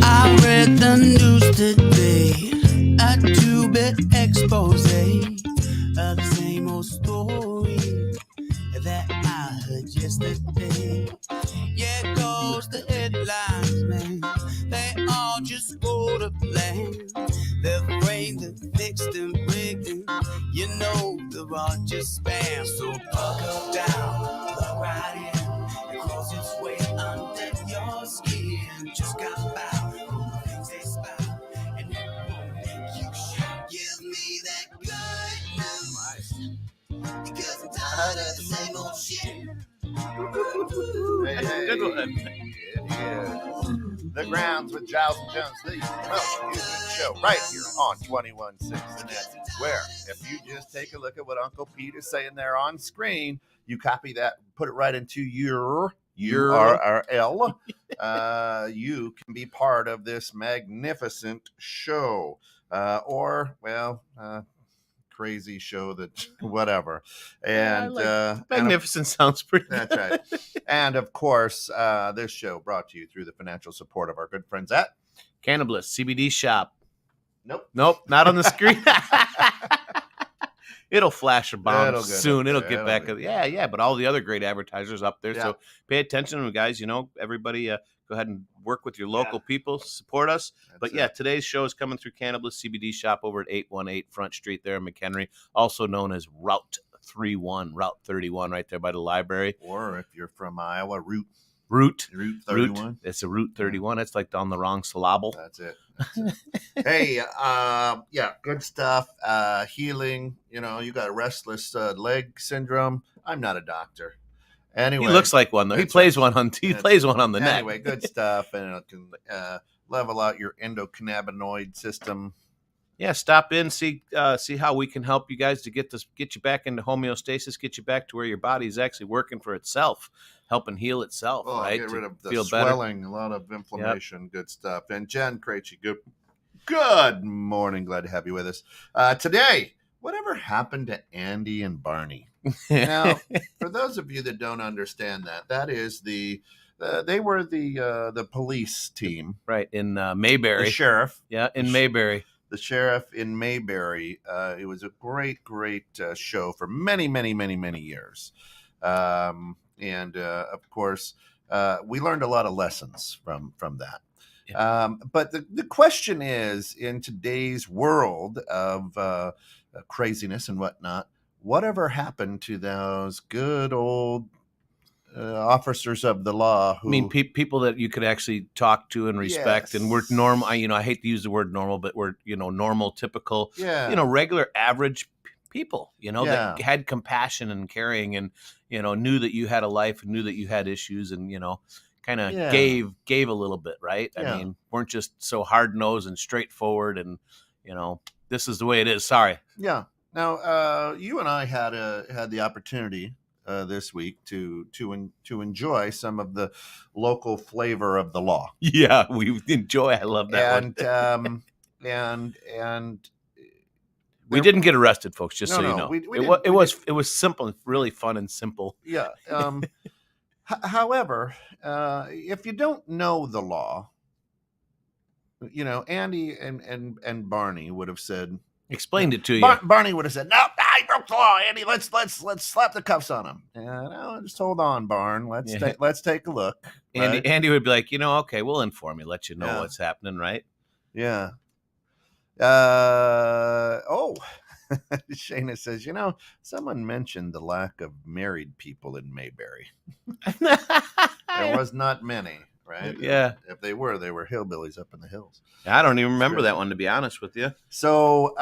I read the news today, a two-bit expose of the same old story that I heard yesterday. Yeah, it goes the headlines, man. They all just go to plan. Their brains are fixed and rigged, and you know they're all just spam. So buckle down, look right in, and close its way under your skin. Just got bow from the things they spout, and it won't make you shout. Give me that good news, because I'm tired of the same old shit. Hey, Good one. It is The Grounds with Giles and Jones, the most music show right here on 21.6 The Net, where if you just take a look at what Uncle Pete is saying there on screen, you copy that, put it right into your URL, you can be part of this magnificent show, crazy show that whatever. And magnificent sounds pretty that's right. And of course, this show brought to you through the financial support of our good friends at Cannabis CBD shop. Nope, not on the screen. It'll flash a bomb It'll get soon. up It'll there. get back. Yeah. But all the other great advertisers up there. Yeah. So pay attention to them, guys. You know, everybody go ahead and work with your local people. Support us. Today's show is coming through Cannabis CBD shop over at 818 Front Street there in McHenry, also known as Route 31 right there by the library. Or if you're from Iowa, Route 31. It's a Route 31. It's like on the wrong syllable. That's it. Hey, good stuff. Healing. You know, you got restless leg syndrome. I'm not a doctor. Anyway, he looks like one though. He plays one on the neck. Anyway, good stuff, and it can level out your endocannabinoid system. Yeah, stop in, see how we can help you guys to get you back into homeostasis, get you back to where your body is actually working for itself, helping heal itself, right? Get rid of the feel swelling, better. A lot of inflammation, Yep. Good stuff. And Jen Krejci, good morning. Glad to have you with us. Today, whatever happened to Andy and Barney? Now, for those of you that don't understand that is they were the police team. Right, in Mayberry. The sheriff. Yeah, in Mayberry. The sheriff in Mayberry. It was a great show for many, many, many, many years. And of course, we learned a lot of lessons from that. Yeah. But the question is, in today's world of craziness and whatnot, whatever happened to those good old officers of the law? People that you could actually talk to and respect, Yes. And we're normal. I hate to use the word normal, but we're normal, typical, regular, average people. That had compassion and caring, and knew that you had a life, and knew that you had issues, and kind of gave a little bit, right? Yeah. I mean, weren't just so hard nosed and straightforward, and this is the way it is. Sorry. Yeah. Now, you and I had the opportunity this week to enjoy some of the local flavor of the law. Yeah, we enjoy. I love that one. And we didn't get arrested, folks. Just so you know, it was simple, really fun and simple. Yeah. However, if you don't know the law, Andy and Barney would have said. Explained it to you. Barney would have said, "No, he broke the law, Andy. Let's slap the cuffs on him." No, just hold on, Barn. Let's take a look. Right? Andy would be like, okay, we'll inform you, let you know what's happening, right? Yeah. Shayna says, someone mentioned the lack of married people in Mayberry. There was not many. Right? Yeah. If they were hillbillies up in the hills. I don't even remember that one, to be honest with you. So,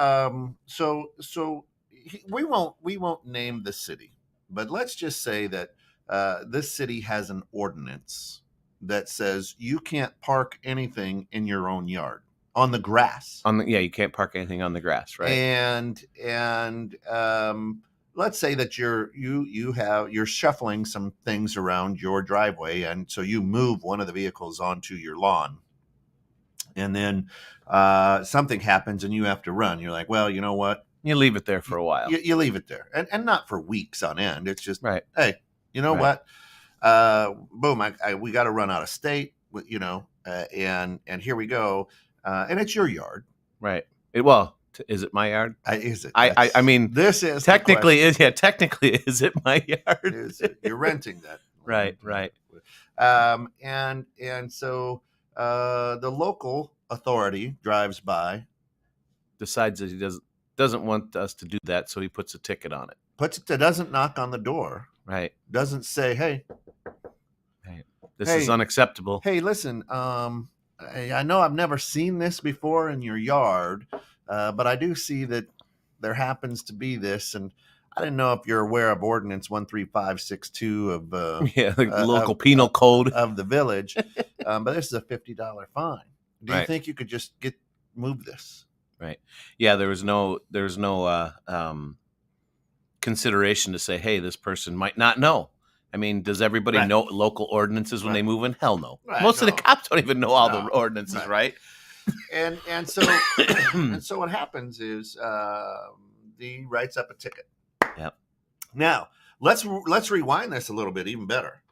we won't name the city, but let's just say that this city has an ordinance that says you can't park anything in your own yard on the grass. You can't park anything on the grass, right? And let's say that you're shuffling some things around your driveway, and so you move one of the vehicles onto your lawn, and then something happens and you have to run. You're like, well, you know what? You leave it there for a while. You leave it there, and not for weeks on end. It's just right. Hey, you know what? boom, we got to run out of state, you know, and here we go. And it's your yard. Right. Is it my yard? Is it? I mean, this is technically is it my yard? You're renting that. Right. And so the local authority drives by, decides that he doesn't want us to do that, so he puts a ticket on it. Doesn't knock on the door. Right. Doesn't say, hey, this is unacceptable. Hey, listen, I know I've never seen this before in your yard, but I do see that there happens to be this, and I didn't know if you're aware of Ordinance 13562 of the local penal code of the village, but this is a $50 fine. Do you think you could just move this? Right. Yeah, there was no consideration to say, hey, this person might not know. I mean, does everybody know local ordinances when they move in? Hell no. Most of the cops don't even know all the ordinances, right? And so and so what happens is he writes up a ticket. Yep. Now let's rewind this a little bit, even better.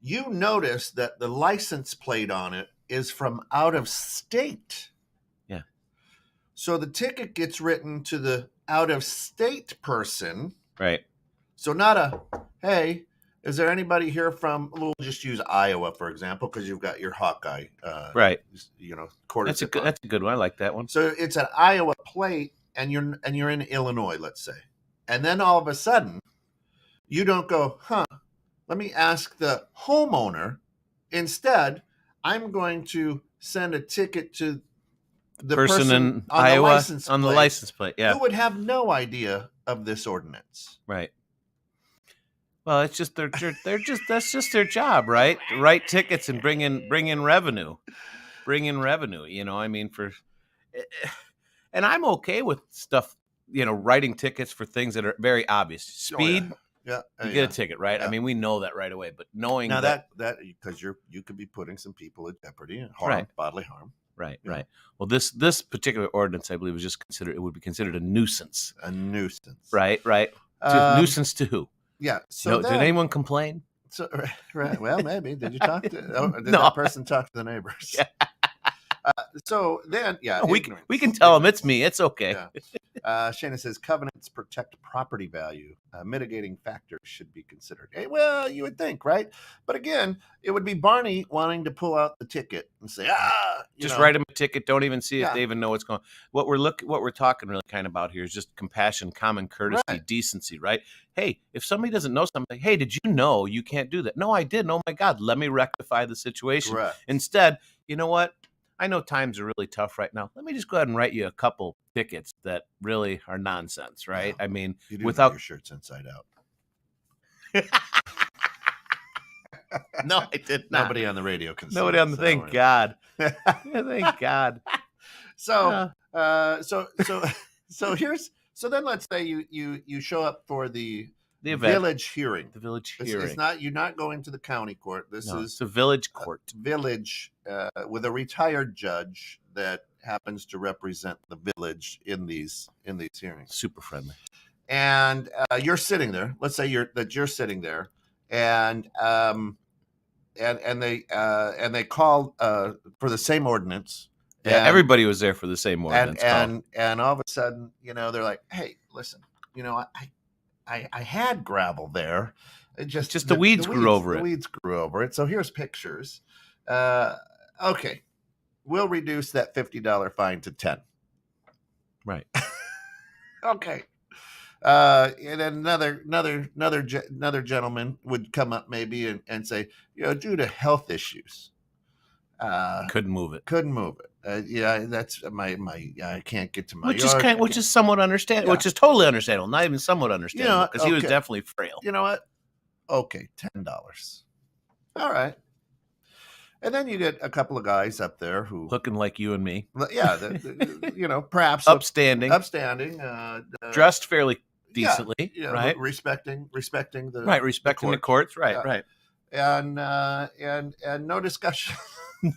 You notice that the license plate on it is from out of state. Yeah. So the ticket gets written to the out of state person. Right. So not hey, is there anybody here from? We'll just use Iowa for example, because you've got your Hawkeye. Right. You know, quarter. That's a good one. I like that one. So it's an Iowa plate, and you're in Illinois, let's say, and then all of a sudden, you don't go, let me ask the homeowner. Instead, I'm going to send a ticket to the person in Iowa on the license plate. Yeah. Who would have no idea of this ordinance. Right. Well, it's just that's just their job, right? To write tickets and bring in revenue. You know, I mean, and I'm okay with stuff, you know, writing tickets for things that are very obvious. Speed. Yeah. You get a ticket, right? Yeah. I mean, we know that right away, but knowing now that because you could be putting some people at jeopardy and harm, bodily harm. Right. Well, this particular ordinance, I believe, would be considered a nuisance. A nuisance. Right. Nuisance to who? Yeah. So did anyone complain? So right. Well, maybe. Did you talk to? Did that person talk to the neighbors? Yeah. So then, we can tell them it's me. It's okay. Yeah. Shana says covenants protect property value. Mitigating factors should be considered. Hey, well, you would think, right? But again, it would be Barney wanting to pull out the ticket and say, just write him a ticket. Don't even see if they even know what's going on. What we're talking really kind of about here is just compassion, common courtesy, decency, right? Hey, if somebody doesn't know something, hey, did you know you can't do that? No, I didn't. Oh my God, let me rectify the situation. Correct. Instead, you know what? I know times are really tough right now. Let me just go ahead and write you a couple tickets that really are nonsense, right? Yeah. I mean, you do without your shirts inside out. No, I did not. Nobody on the radio can. Nobody on the. Thank God. Thank God. So then let's say you show up for the event. Village hearing. The village hearing. It's not, you're not going to the county court. It's a village court. Village with a retired judge that happens to represent the village in these hearings. Super friendly. And you're sitting there. Let's say you're sitting there, and they call for the same ordinance. Yeah, everybody was there for the same ordinance. And all of a sudden, you know, they're like, "Hey, listen, you know, I had gravel there. Just the weeds grew over it. The weeds grew over it. So here's pictures. Okay, we'll reduce that $50 fine to $10. Right. Okay. And then another gentleman would come up maybe and say, you know, due to health issues, couldn't move it. Yeah, that's my I can't get to my yard. Which is somewhat understandable. Yeah. Which is totally understandable. Not even somewhat understandable, because he was definitely frail. You know what? Okay, $10. All right. And then you get a couple of guys up there who looking like you and me. Yeah, you know, perhaps upstanding, dressed fairly decently, right? Respecting the the courts, right. and no discussion.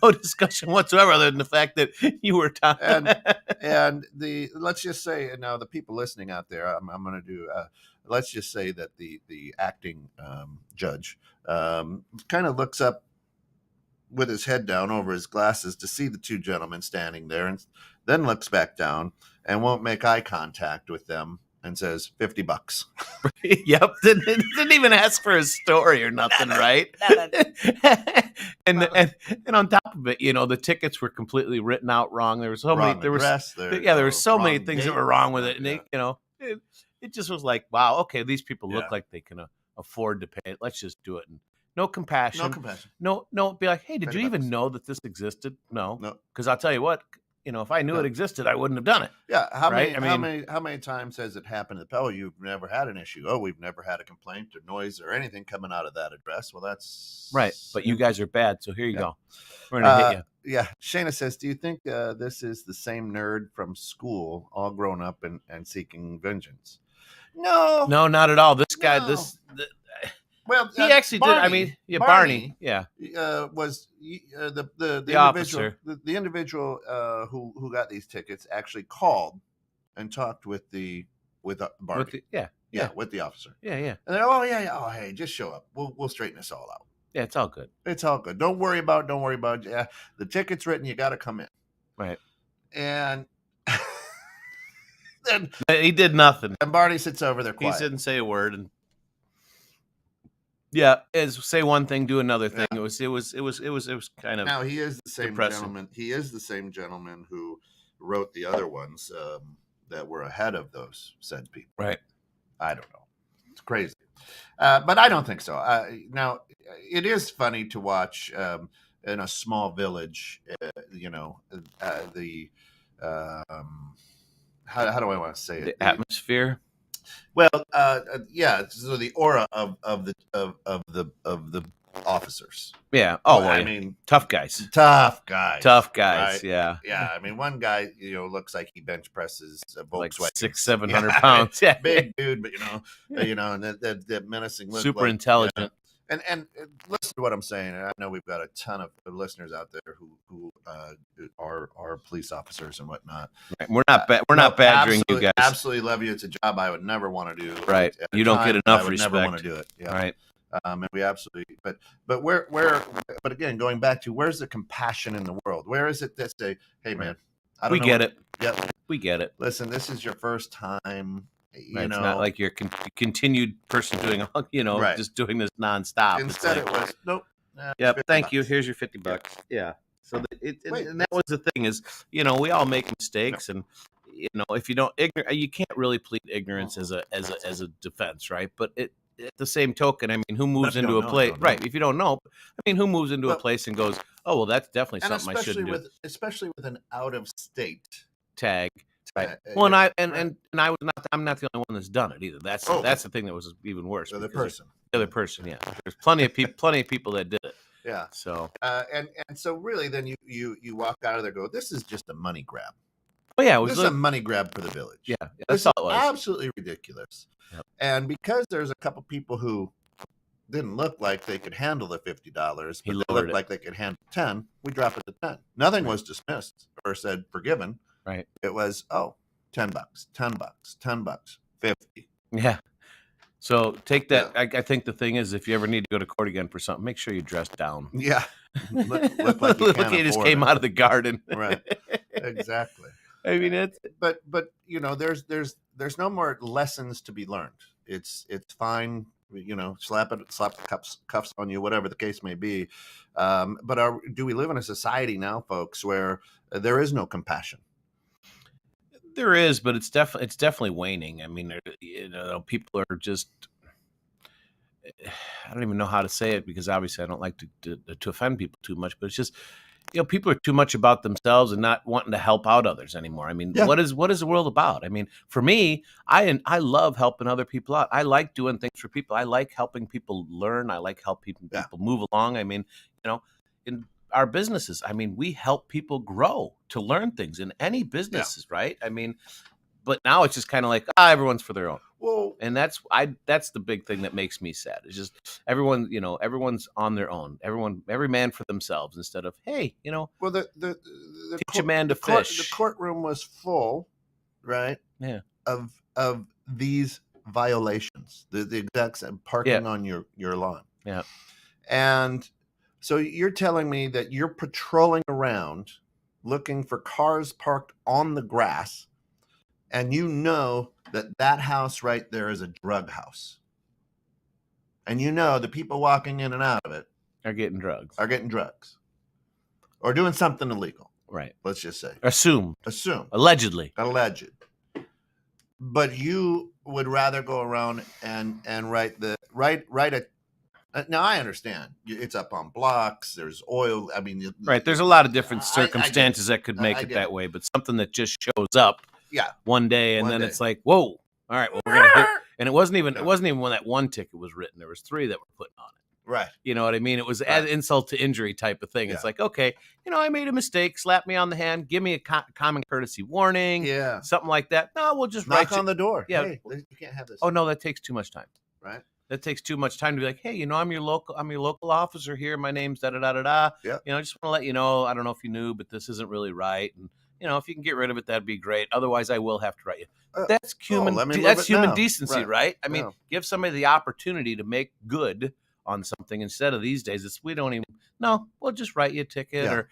No discussion whatsoever, other than the fact that you were and let's just say now the people listening out there, I'm going to do. Let's just say that the acting judge kind of looks up with his head down over his glasses to see the two gentlemen standing there, and then looks back down and won't make eye contact with them and says $50. Yep, didn't even ask for his story or nothing, right? and on top of it, the tickets were completely written out wrong. There was so many. There were so many things that were wrong with it, and it just was like, wow, okay, these people look like they can afford to pay it. Let's just do it. And no compassion. No. Be like, hey, did you even know that this existed? No. Because I'll tell you what. If I knew it existed, I wouldn't have done it. Yeah. How many times has it happened? Oh, you've never had an issue. Oh, we've never had a complaint or noise or anything coming out of that address. Well, that's right. But you guys are bad. So here you go. We're going to hit you. Yeah. Shayna says, do you think this is the same nerd from school, all grown up and seeking vengeance? No, not at all. This guy, well, he actually Barney, did. I mean, Barney, was the officer. The individual who got these tickets actually called and talked with Barney. With the officer. Yeah. And they're, oh, hey, just show up. We'll straighten this all out. Yeah, it's all good. It's all good. Don't worry about. Yeah, the ticket's written. You got to come in. Right. And then he did nothing. And Barney sits over there quiet. He didn't say a word. And yeah, say one thing, do another thing. Yeah. It was kind of. Now he is the same depressing. Gentleman. He is the same gentleman who wrote the other ones that were ahead of those said people. Right. I don't know. It's crazy, but I don't think so. Now it is funny to watch in a small village. How do I want to say it? The atmosphere. Well, yeah. So the aura of the officers. Yeah. I mean, tough guys. Right? Yeah. Yeah. I mean, one guy, looks like he bench presses a Volkswagen, like 600-700 pounds. Yeah. Big dude, but and that menacing look. Super intelligent. And listen to what I'm saying. I know we've got a ton of listeners out there who are police officers and whatnot. Right. We're not badgering you guys. Absolutely love you. It's a job I would never want to do. Right. You don't get enough respect. Never want to do it. Yeah. Right. And we absolutely, but again, going back to where's the compassion in the world? Where is it that say, hey man, we get it. Yep. We get it. Listen, this is your first time. It's not like you're continued person doing, just doing this nonstop. Instead, it was nope. Yep. Thank you. Here's your $50. Yeah. So and that was the thing is, we all make mistakes, and if you don't you can't really plead ignorance as a defense, right? But at the same token, I mean, who moves into a place, right? If you don't know, I mean, who moves into a place and goes, oh well, that's definitely something I shouldn't do. Especially with an out of state tag. Right. Well, I'm not the only one that's done it either. That's the thing that was even worse. The other person. Yeah. There's plenty of people that did it. Yeah. So and so really, then you walk out of there, go, this is just a money grab. Oh yeah, this is a money grab for the village. Yeah, that's all it was. Absolutely ridiculous. Yep. And because there's a couple people who didn't look like they could handle the $50, but they looked like they could handle 10, we drop it to 10. Nothing was dismissed or said forgiven. Right. It was, $10, $10, 50. Yeah. So take that. Yeah. I think the thing is, if you ever need to go to court again for something, make sure you dress down. Yeah. Look like you just came out of the garden. Right. Exactly. I mean, but there's no more lessons to be learned. It's fine. Slap cuffs on you, whatever the case may be. But do we live in a society now, folks, where there is no compassion? There is, but it's definitely waning. I mean, people are just. I don't even know how to say it because obviously I don't like to offend people too much, but it's just, people are too much about themselves and not wanting to help out others anymore. I mean, what is the world about? I mean, for me, I love helping other people out. I like doing things for people. I like helping people learn. I like helping people move along. I mean, in our businesses, I mean, we help people grow to learn things in any businesses, right? I mean, but now it's just kind of like, everyone's for their own. Well, and that's the big thing that makes me sad. It's just everyone's on their own. Every man for themselves instead of, hey, well, the teach a man to fish. The courtroom was full, right? Yeah. Of these violations, the exact same parking on your lawn. Yeah. And so you're telling me that you're patrolling around looking for cars parked on the grass, and you know that house right there is a drug house. And you know the people walking in and out of it are getting drugs. Or doing something illegal. Right. Let's just say. Assume. Allegedly. But you would rather go around and write a. Now I understand it's up on blocks. There's oil. I mean, right. There's a lot of different circumstances that could make it that way, but something that just shows up. Yeah. One day, and then it's like, whoa. All right. Well, we're gonna hit. And it wasn't even when that one ticket was written. There was 3 that were put on it. Right. You know what I mean? It was an insult to injury type of thing. Yeah. It's like, okay, I made a mistake. Slap me on the hand. Give me a common courtesy warning. Yeah. Something like that. No, we'll just knock on the door. Yeah. Hey, you can't have this. Oh no, that takes too much time. Right. That takes too much time to be like, hey, I'm your local officer here. My name's da da da da da. Yeah. I just want to let you know. I don't know if you knew, but this isn't really right. And if you can get rid of it, that'd be great. Otherwise, I will have to write you. That's human. That's human decency, right? I mean, give somebody the opportunity to make good on something instead of these days. We'll just write you a ticket, or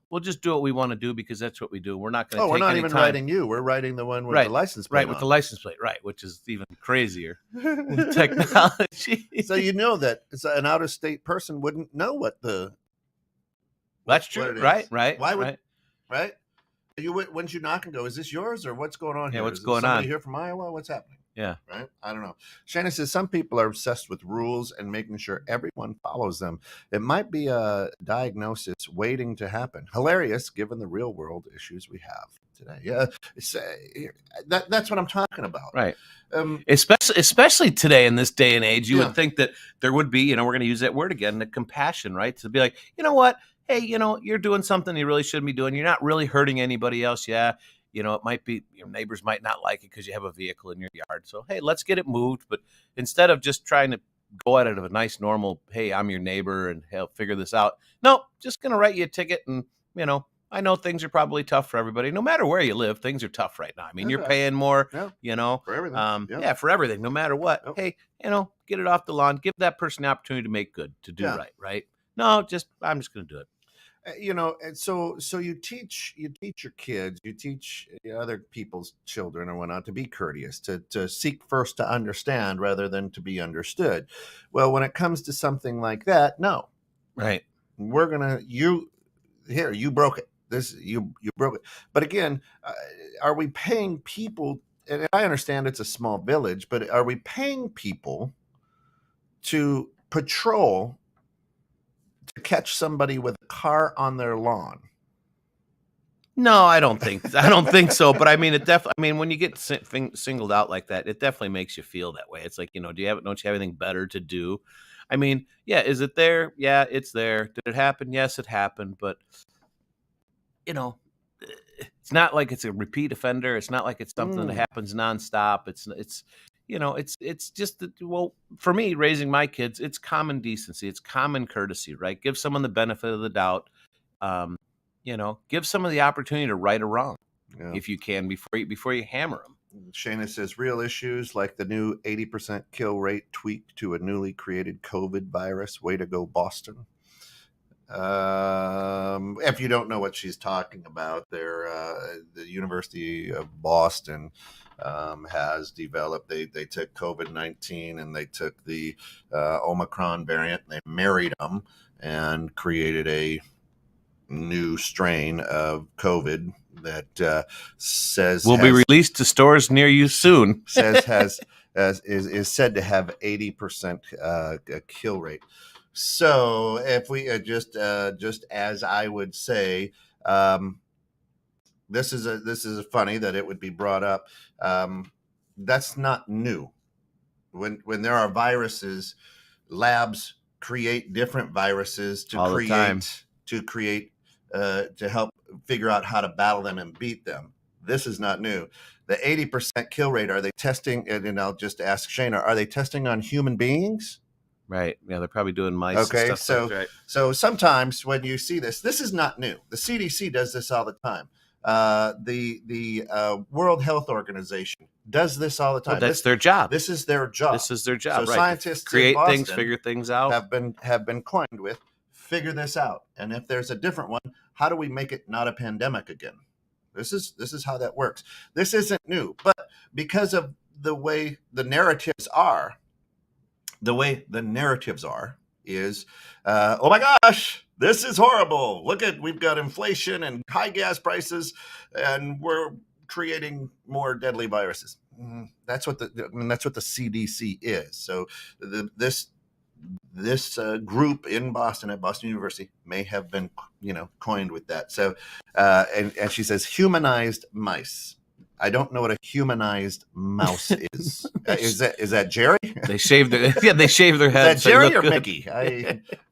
we'll just do what we want to do because that's what we do. We're not going to. We're not even writing you. We're writing the one with the license plate. Right, with the license plate, right, which is even crazier with technology. So that an out-of-state person wouldn't know what the. That's true, right? Why would right? Wouldn't you knock and go, is this yours or what's going on here? Yeah, what's is going on? Here from Iowa? What's happening? Yeah. Right? I don't know. Shannon says some people are obsessed with rules and making sure everyone follows them. It might be a diagnosis waiting to happen. Hilarious given the real world issues we have today. Yeah. That's what I'm talking about. Right. Especially today in this day and age, you would think that there would be, we're going to use that word again, the compassion, right? To be like, you know what? Hey, you're doing something you really shouldn't be doing. You're not really hurting anybody else. Yeah. It might be your neighbors might not like it because you have a vehicle in your yard. So, hey, let's get it moved. But instead of just trying to go at it of a nice, normal, hey, I'm your neighbor and help figure this out. No, just going to write you a ticket. And, I know things are probably tough for everybody. No matter where you live, things are tough right now. I mean, you're paying more, for everything. For everything, no matter what. Yep. Hey, get it off the lawn. Give that person the opportunity to make good, to do right? No, I'm just going to do it. And so you teach your kids, you teach other people's children or whatnot to be courteous, to seek first to understand rather than to be understood. Well, when it comes to something like that, no, right? We're gonna you broke it. You broke it. But again, are we paying people? And I understand it's a small village, but are we paying people to patrol? To catch somebody with a car on their lawn? No, I don't think so. But I mean, when you get singled out like that, it definitely makes you feel that way. It's like, don't you have anything better to do? I mean, yeah, is it there? Yeah, it's there. Did it happen? Yes, it happened. But it's not like it's a repeat offender. It's not like it's something that happens nonstop. It's just that, well, for me, raising my kids, it's common decency. It's common courtesy, right? Give someone the benefit of the doubt. Give someone the opportunity to right or wrong if you can before you hammer them. Shana says real issues like the new 80% kill rate tweak to a newly created COVID virus. Way to go, Boston. If you don't know what she's talking about, the University of Boston has developed, they took COVID-19 and they took the Omicron variant and they married them and created a new strain of COVID that says will be released to stores near you soon. is said to have 80% kill rate. So if we just as I would say, this is funny that it would be brought up. That's not new. When there are viruses, labs create different viruses to help figure out how to battle them and beat them. This is not new. The 80% kill rate, are they testing? And I'll just ask Shayna, are they testing on human beings? Right. Yeah, they're probably doing mice. Okay, and stuff right. So sometimes when you see this is not new. The CDC does this all the time. The World Health Organization does this all the time. Well, that's their job. This is their job. This is their job. So right. Scientists create in Boston things, figure things out. Have been coined with figure this out. And if there's a different one, how do we make it not a pandemic again? This is how that works. This isn't new, but because of the way the narratives are, is, oh my gosh, this is horrible. Look we've got inflation and high gas prices, and we're creating more deadly viruses. That's what the CDC is. So this group in Boston at Boston University may have been, coined with that. So, and she says humanized mice. I don't know what a humanized mouse is. Is that Jerry? They shave their heads. Is that Jerry or Mickey?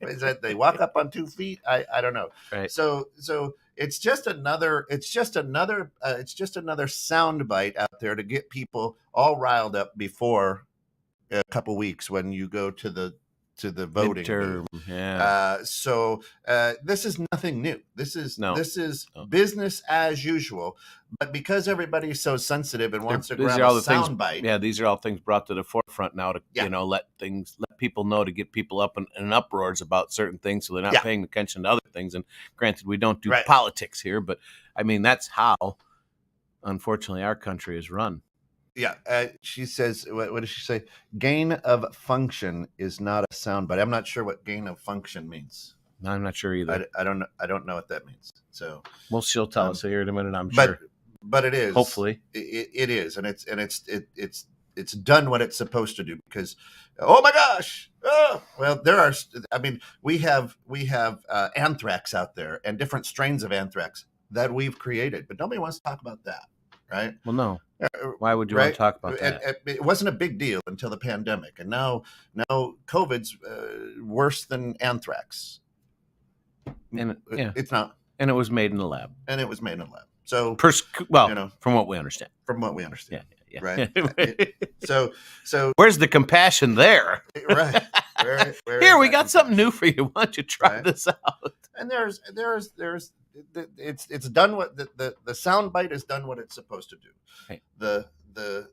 Is that they walk up on 2 feet? I don't know. Right. So it's just another sound bite out there to get people all riled up before a couple weeks when you go to the voting midterm. Yeah. So this is nothing new. This is business as usual. But because everybody's so sensitive and wants to grab a soundbite, these are all things brought to the forefront now to let people know, to get people up in uproars about certain things, so they're not paying attention to other things. And granted, we don't do politics here, but I mean that's how, unfortunately, our country is run. Yeah, she says, what does she say? Gain of function is not a soundbite. I'm not sure what gain of function means. I'm not sure either. I don't know what that means. So, well, she'll tell us here in a minute, I'm sure. But it is. Hopefully, it is, and it's done what it's supposed to do. Because, oh my gosh, well, there are. I mean, we have anthrax out there and different strains of anthrax that we've created, but nobody wants to talk about that, right? Well, no. Why would you want to talk about that? It wasn't a big deal until the pandemic, and now COVID's worse than anthrax. And it's not. And it was made in the lab. So, from what we understand. Yeah. Right. So where's the compassion there? Right. Here, we got something new for you. Why don't you try this out? And it's done what the soundbite has done what it's supposed to do. Right. The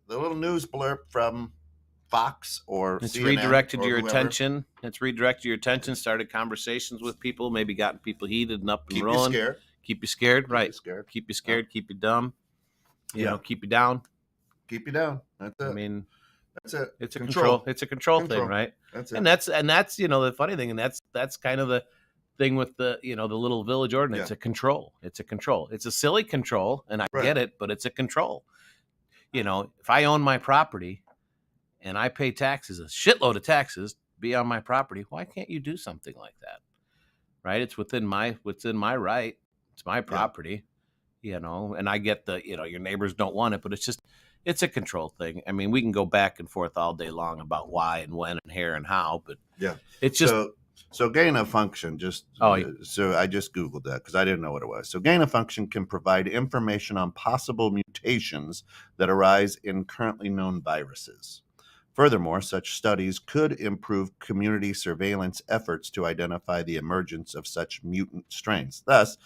little news blurb from Fox or it's CNN redirected or your whoever. attention. It's redirected your attention. Started conversations with people. Maybe gotten people heated and up and rolling. Keep you scared. Right. Keep you scared. Keep you dumb. You know, keep you down. Keep you down. That's it. I mean, that's it. It's a control. It's a control thing, right? That's it. And that's the funny thing, and that's kind of the thing with the the little village ordinance. It's a control. It's a silly control, and I get it, but it's a control. If I own my property and I pay taxes, a shitload of taxes, be on my property, why can't you do something like that? Right? It's within my right. It's my property, and I get your neighbors don't want it, but it's a control thing. I mean, we can go back and forth all day long about why and when and here and how, but it's just so gain of function. So I just Googled that because I didn't know what it was. So gain of function can provide information on possible mutations that arise in currently known viruses. Furthermore, such studies could improve community surveillance efforts to identify the emergence of such mutant strains. Thus,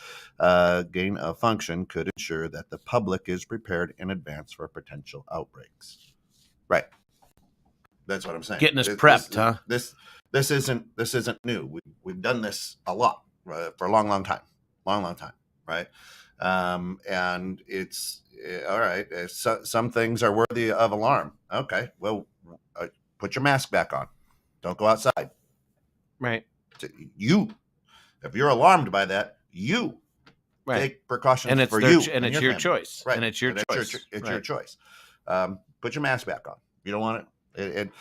gain of function could ensure that the public is prepared in advance for potential outbreaks. Right. That's what I'm saying. Getting us prepped, huh? This isn't new. We've done this a lot for a long time, right? And it's all right. Some things are worthy of alarm. Okay, well. Put your mask back on. Don't go outside. Right. If you're alarmed by that, take precautions for you. And it's your choice. Right. And it's your choice. It's your choice. Put your mask back on. You don't want it. And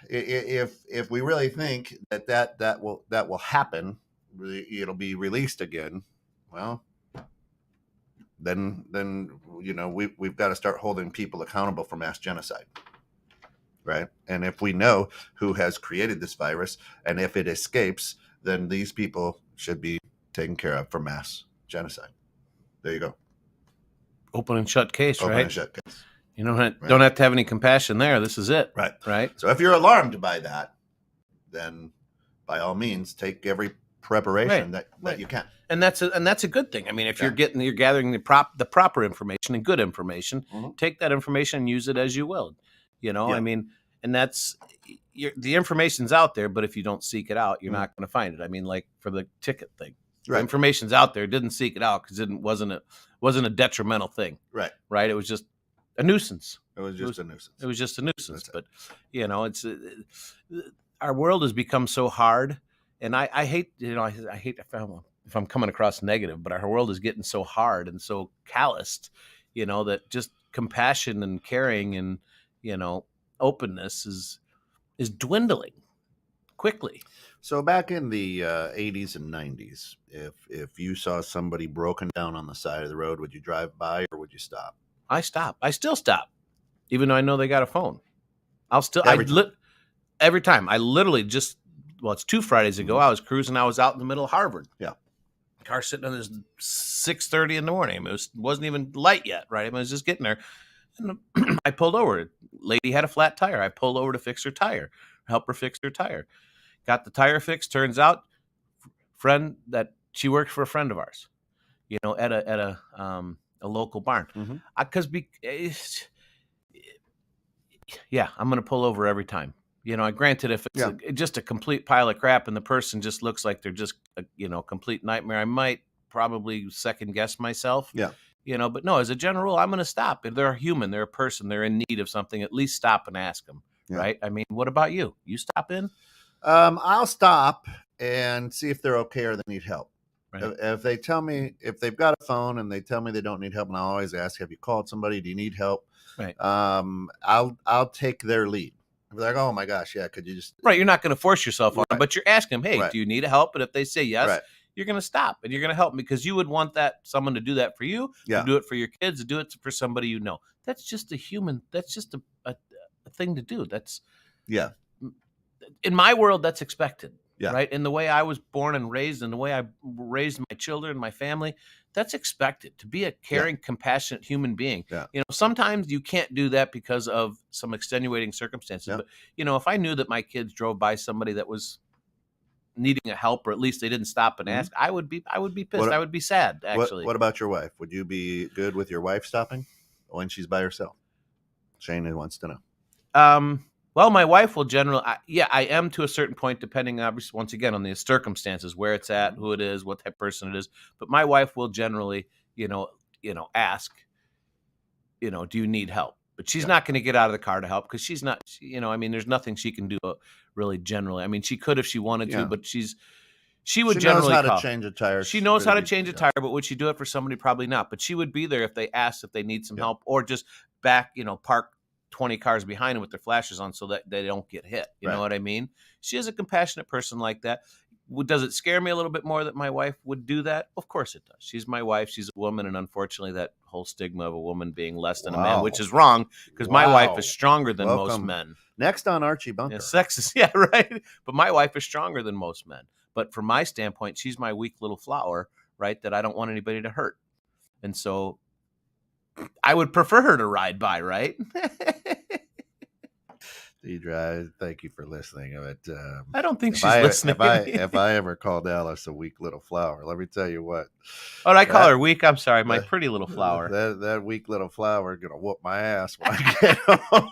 if we really think that will happen, it'll be released again. Well, then we've got to start holding people accountable for mass genocide, right? And if we know who has created this virus, and if it escapes, then these people should be taken care of for mass genocide. There you go. Open and shut case, Open right? and shut case. You don't have to have any compassion there. This is it. Right. Right. So if you're alarmed by that, then by all means take every preparation that you can. And that's a good thing. I mean, if you're gathering the proper information and good information, take that information and use it as you will. I mean, and that's the information's out there, but if you don't seek it out, you're not going to find it. I mean, like for the ticket thing, the information's out there. Didn't seek it out because it wasn't a detrimental thing. Right. Right. It was just a nuisance. It was just a nuisance. It was just a nuisance. But it's our world has become so hard, and I hate I hate if I'm coming across negative, but our world is getting so hard and so calloused, that just compassion and caring and openness is dwindling quickly. So back in the 80s and 90s, if you saw somebody broken down on the side of the road, would you drive by or would you stop? I stop. I still stop, even though I know they got a phone. I'll still every time. I literally it's 2 Fridays ago. I was cruising. I was out in the middle of Harvard. Yeah, car sitting on this 6:30 in the morning. It wasn't even light yet. Right, I was just getting there, and I pulled over. Lady had a flat tire. I pulled over to fix her tire, help her fix her tire. Got the tire fixed. Turns out, friend that she worked for a friend of ours, at a local barn. Because I'm going to pull over every time. Granted, if it's just a complete pile of crap and the person just looks like they're just a complete nightmare, I might probably second guess myself. Yeah. But no, as a general rule, I'm going to stop. If they're a human, they're a person, they're in need of something, at least stop and ask them. Yeah. Right. I mean, what about you? You stop in? I'll stop and see if they're okay or they need help. Right. If they tell me, if they've got a phone and they tell me they don't need help, and I'll always ask, have you called somebody? Do you need help? Right. I'll take their lead. I'll be like, oh my gosh, yeah, could you just... Right, you're not going to force yourself on them, but you're asking them, hey, do you need help? And if they say yes, you're going to stop and you're going to help them because you would want someone to do that for you, to do it for your kids, to do it for somebody you know. That's just a human, that's just a thing to do. That's... Yeah. In my world, that's expected. Yeah. Right. In the way I was born and raised and the way I raised my children, my family, that's expected to be a caring, compassionate human being. Yeah. Sometimes you can't do that because of some extenuating circumstances. Yeah. But, if I knew that my kids drove by somebody that was needing a help, or at least they didn't stop and ask, I would be pissed. I would be sad, actually. What about your wife? Would you be good with your wife stopping when she's by herself? Shane wants to know. Well, my wife will generally, I am to a certain point, depending, obviously, once again, on the circumstances, where it's at, who it is, what type of person it is. But my wife will generally, ask, do you need help? But she's not going to get out of the car to help because she's not, there's nothing she can do really generally. I mean, she could if she wanted to, but she would generally knows how to change a tire. She knows how to change a tire, but would she do it for somebody? Probably not. But she would be there if they asked if they need some help, or just park 20 cars behind them with their flashes on so that they don't get hit. You know what I mean? She is a compassionate person like that. Does it scare me a little bit more that my wife would do that? Of course it does. She's my wife. She's a woman. And unfortunately, that whole stigma of a woman being less than a man, which is wrong because my wife is stronger than most men. Next on Archie Bunker. Yeah, sexist. Yeah, right. But my wife is stronger than most men. But from my standpoint, she's my weak little flower, right? That I don't want anybody to hurt. And so I would prefer her to ride by, right? Deidre, thank you for listening. But I don't think she's listening. If I ever called Alice a weak little flower, let me tell you what. Oh, did I call her weak? I'm sorry, my pretty little flower. That weak little flower is gonna whoop my ass when I get home.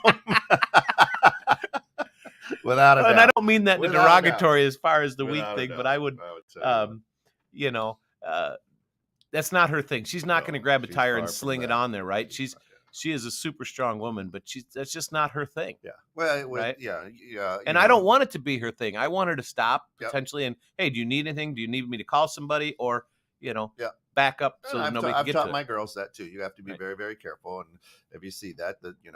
Without a doubt. And I don't mean that in a derogatory as far as the weak thing, but I would that's not her thing. She's not going to grab a tire and sling it on there, right? She is a super strong woman, but that's just not her thing. Yeah. Well, right? Yeah. And I don't want it to be her thing. I want her to stop potentially and, hey, do you need anything? Do you need me to call somebody or, back up so that nobody can get to it? I've taught my girls that too. You have to be very, very careful. And if you see that, you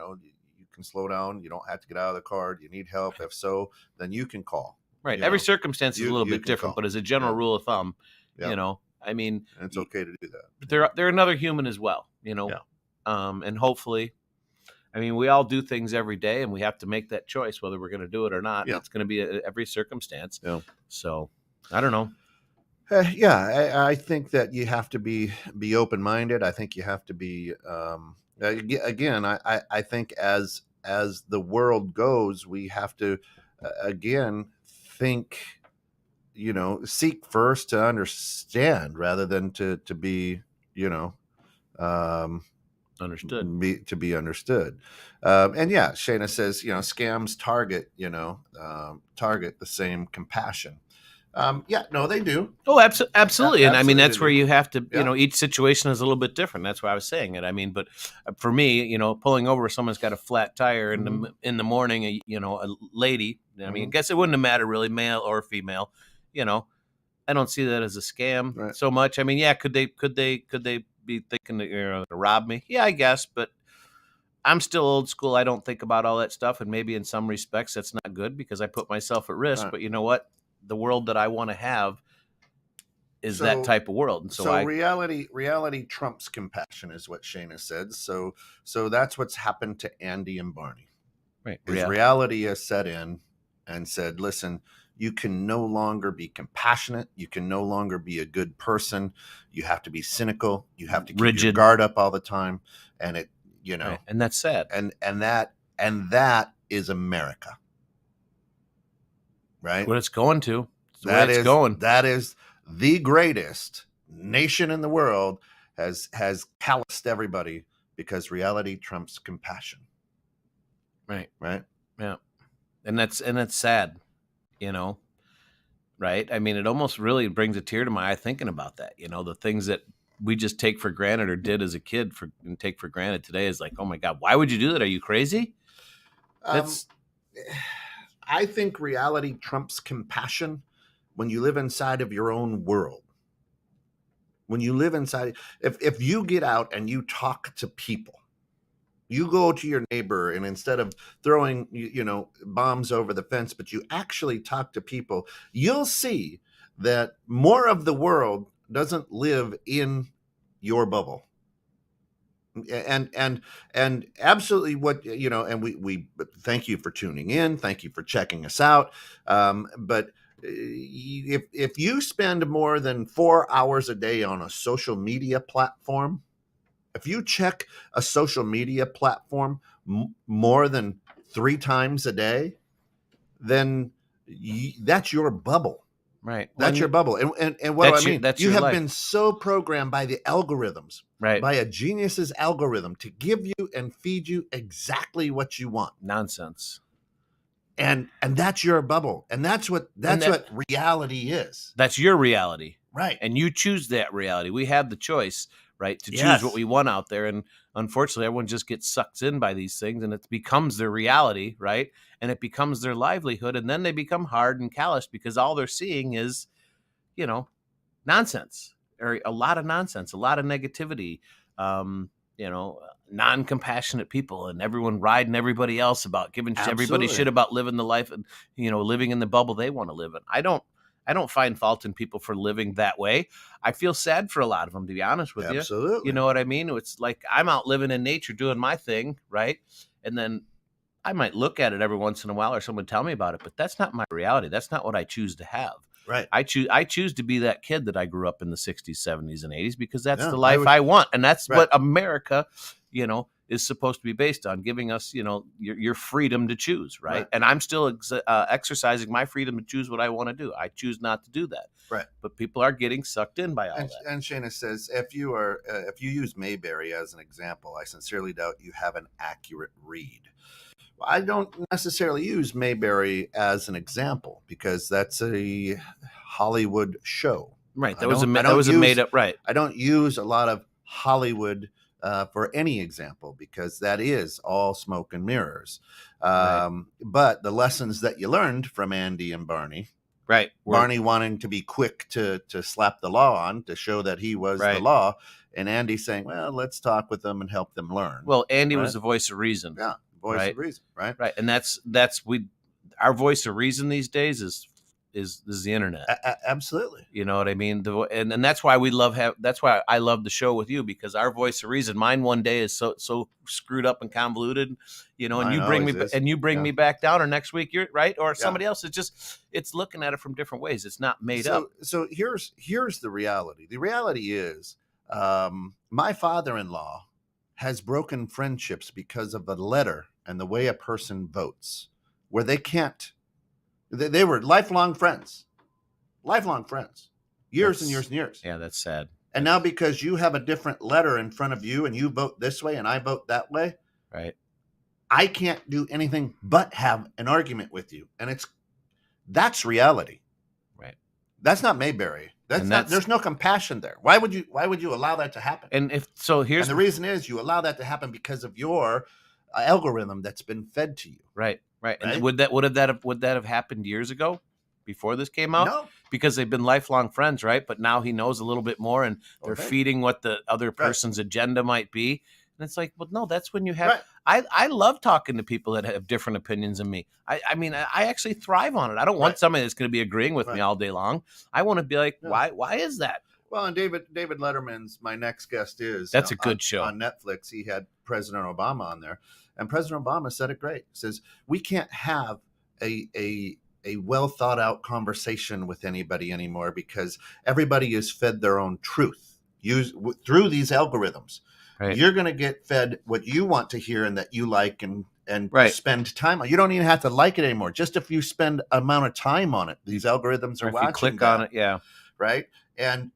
can slow down. You don't have to get out of the car. Do you need help? If so, then you can call. Right. Every circumstance is a little bit different, but as a general rule of thumb, I mean, and it's okay to do that. They're another human as well, and hopefully, I mean, we all do things every day, and we have to make that choice whether we're going to do it or not. Yeah. It's going to be every circumstance. Yeah. So I don't know. I think that you have to be open-minded. I think you have to be again. I think as the world goes, we have to again think. Seek first to understand rather than to be um, Understood. to be understood. And yeah, Shayna says scams target target the same compassion. Yeah, no, they do. Oh, absolutely. And I mean, that's where do. you have to, each situation is a little bit different. That's why I was saying it. I mean, but for me, pulling over someone's got a flat tire in the morning, a lady, I mean, I guess it wouldn't have mattered really, male or female, I don't see that as a scam so much. I mean, yeah, could they be thinking to rob me? Yeah, I guess, but I'm still old school. I don't think about all that stuff. And maybe in some respects that's not good because I put myself at risk. But you know what? The world that I want to have is that type of world. And so reality trumps compassion is what Shayna said. So that's what's happened to Andy and Barney. Right. Reality has set in and said, listen, you can no longer be compassionate. You can no longer be a good person. You have to be cynical. You have to keep rigid, your guard up all the time. And it, right. And that's sad. And that is America. Right? What it's going to. That is the greatest nation in the world has calloused everybody because reality trumps compassion. Right. Right. Yeah. And that's sad, right? I mean, it almost really brings a tear to my eye thinking about that, the things that we just take for granted or did as a kid and take for granted today is like, oh my God, why would you do that? Are you crazy? I think reality trumps compassion when you live inside of your own world. When you live inside, if you get out and you talk to people, you go to your neighbor and instead of throwing, bombs over the fence, but you actually talk to people, you'll see that more of the world doesn't live in your bubble. And absolutely what, and we thank you for tuning in. Thank you for checking us out. But if you spend more than 4 hours a day on a social media platform, if you check a social media platform more than 3 times a day, then that's your bubble. Right. That's your bubble. And what do I mean? You have been so programmed by the algorithms, right, by a genius's algorithm to give you and feed you exactly what you want. Nonsense. And that's your bubble. And that's what reality is. That's your reality. Right. And you choose that reality. We have the choice, right, to choose what we want out there. And unfortunately, everyone just gets sucked in by these things and it becomes their reality, right? And it becomes their livelihood. And then they become hard and callous because all they're seeing is, nonsense, or a lot of nonsense, a lot of negativity, non-compassionate people and everyone riding everybody else about giving everybody shit about living the life and, living in the bubble they want to live in. I don't find fault in people for living that way. I feel sad for a lot of them, to be honest with you. Absolutely. You know what I mean? It's like I'm out living in nature doing my thing, right? And then I might look at it every once in a while or someone tell me about it, but that's not my reality. That's not what I choose to have. Right. I choose to be that kid that I grew up in the 60s, 70s, and 80s because that's the life I want. And that's what America, is supposed to be based on, giving us, your freedom to choose, right? And I'm still exercising my freedom to choose what I want to do. I choose not to do that. Right. But people are getting sucked in by all that. And Shayna says, if you use Mayberry as an example, I sincerely doubt you have an accurate read. I don't necessarily use Mayberry as an example because that's a Hollywood show. Right. That was a made up. Right. I don't use a lot of Hollywood for any example because that is all smoke and mirrors. But the lessons that you learned from Andy and Barney, right? Barney wanting to be quick to slap the law on to show that he was the law, and Andy saying, "Well, let's talk with them and help them learn." Well, Andy was the voice of reason. Yeah. Voice of reason, right? Right. And that's our voice of reason these days is is the internet. Absolutely. You know what I mean? And that's why that's why I love the show with you, because our voice of reason, mine one day is so screwed up and convoluted, and Mine you bring me back down, or next week you're right, or somebody Yeah. else. It's looking at it from different ways. It's not made up. So here's the reality. The reality is, my father-in-law has broken friendships because of a letter and the way a person votes, where they can't. They were lifelong friends, years and years and years. Yeah, that's sad. And now because you have a different letter in front of you and you vote this way and I vote that way, right? I can't do anything but have an argument with you, and that's reality. Right. That's not Mayberry. There's no compassion there. Why would you allow that to happen? And the reason is you allow that to happen because of your algorithm that's been fed to you. Right. And would that have happened years ago, before this came out? No, because they've been lifelong friends, right? But now he knows a little bit more, and they're feeding what the other person's agenda might be. And it's like, well, no, that's when you have. Right. I love talking to people that have different opinions than me. I mean, I actually thrive on it. I don't want somebody that's going to be agreeing with me all day long. I want to be like, why is that? Well, and David Letterman's my next guest is. That's a good show on Netflix. He had President Obama on there, and President Obama said it great. He says we can't have a well thought out conversation with anybody anymore because everybody is fed their own truth through these algorithms. Right. You're going to get fed what you want to hear and that you like and spend time on. You don't even have to like it anymore. Just if you spend amount of time on it, these algorithms are watching. If you click on it, yeah. Right. And,